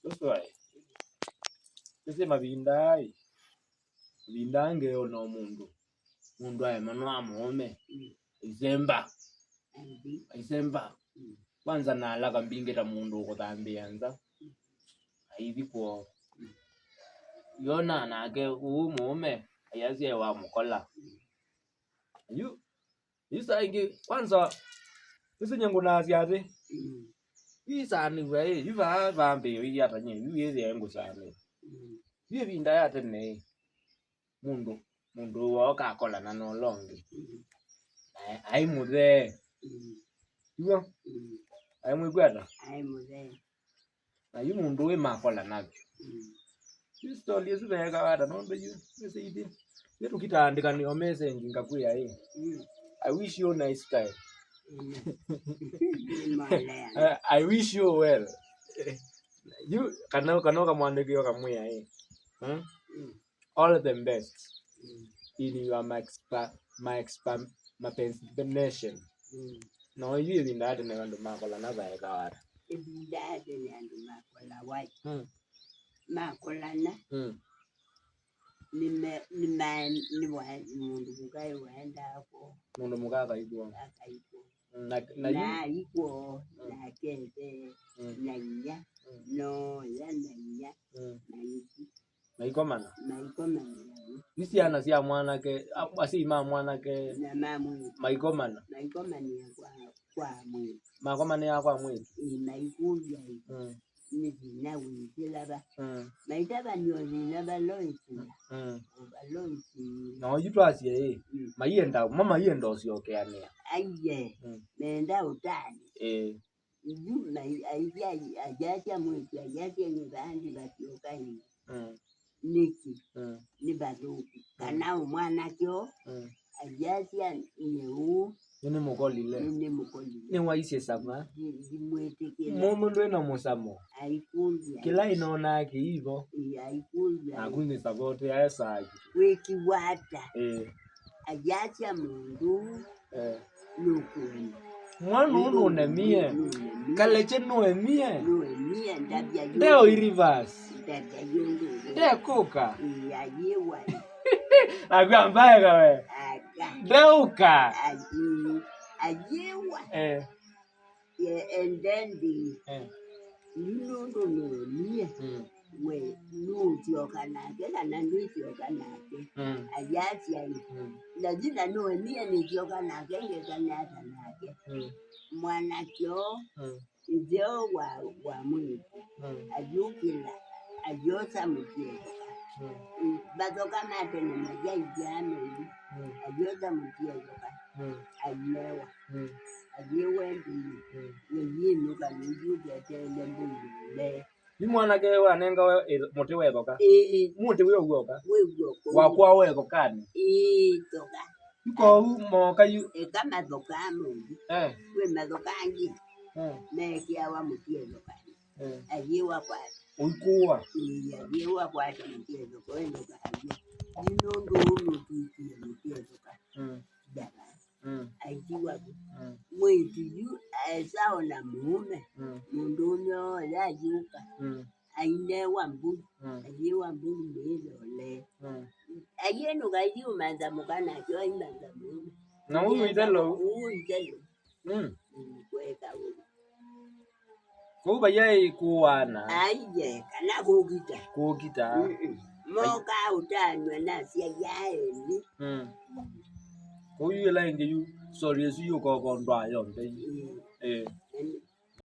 That's right. Sisi mabindai. Bindange ono mundu aye manwa muome. Isemba. Kwanza nalaka mbingeta mundu ukuthambianza. Aivi kwa yona nake muome ayazi wa mukola. Isa ingi kwanza isi nyangu naziate. Isa ni we iva vambe wi atanye wi yengu sane. Wi binda yate ne mundu waka kola na no longi. Ai muze. Iwa ai mwigwata. Ai muze. Na yu mundu we makola nabyo. Story yesu vega wada no be you say it. Yetu kitaandika ni message ngakuya hii. I wish you a nice time. I wish you well. You kanoka mwandiki kamwe hii. All the best in your my pension. No you in that ne vandu makola na vega wada. Ibidade ni andu makola wai. Makola na. Ni mundu mugai wenda hapo. Mundu mugaga igwo. Na igwo na kende na nya no ya na nya na iki. Maikomana. Nisi ana sia mwana ke asi ma mwana ke na mamu. Maikomana. Maikomani ya kwa mwe. Makomani ya kwa mwe. Maikuja hivi. Nizina wizilaba. Maitaba nyozilaba loisi. Loisi. No yitwasi eh. Mama yenda osiokeania. Aye. Menda utani. Yuma ajaja mwiki ajaja nyibandi batokani. Niki. Nibaduki. Kana umwana kyo. Ajaja ineu. Nini mukolile. Ni waise sama. Mundu eno musamo. Aikundia. Kila inaona yake hivyo. Aikundia. Akunde sabote ya saji. Weki wata. Ajacha mundu. Nukuenda. Mwanu unemie. Kaleche nuemie. Nuemie ndabia yungu. Deo irivas. Ndabia yungu. Deo kuka. Yayewa. Agwa mbaya we. Deuka. Ayewa. Yeah, and then no, we no tiokanake na ndio tiokanake. Ayati ai. Lazima no mia ni tiokanake ngekanata nake. Mwana kyo ndio wa mwezi. Ajukila ajota mkieka. Bazoka mate ni majai jame. Ajota mkieka. Ayewa. Ayewa ndi nuka nujuja tele mbule. Ni mwana ke wanenga muti wegoka. Muti wegoka. Wakwa wegoka ni. Toka. Ko mo kayu. Kama doka mungi. We madoka angi. Kia wa muti wegoka. Ayewa kwa. Ukuwa. Ayewa kwa muti wegoka. Ndo muti wegoka. Dala. Ajiwa mwetu yu saona mume mundu nyo la yuka aine wambu ajiwa mbu mbele ayenu gayu manza mukana kyo imanza mume na huyu itelo kweka ko bayai kuwana aye kana kugita moka utanwe na sia yaeni Ko yu la nge yu sorry su yu ko ndwa yo nde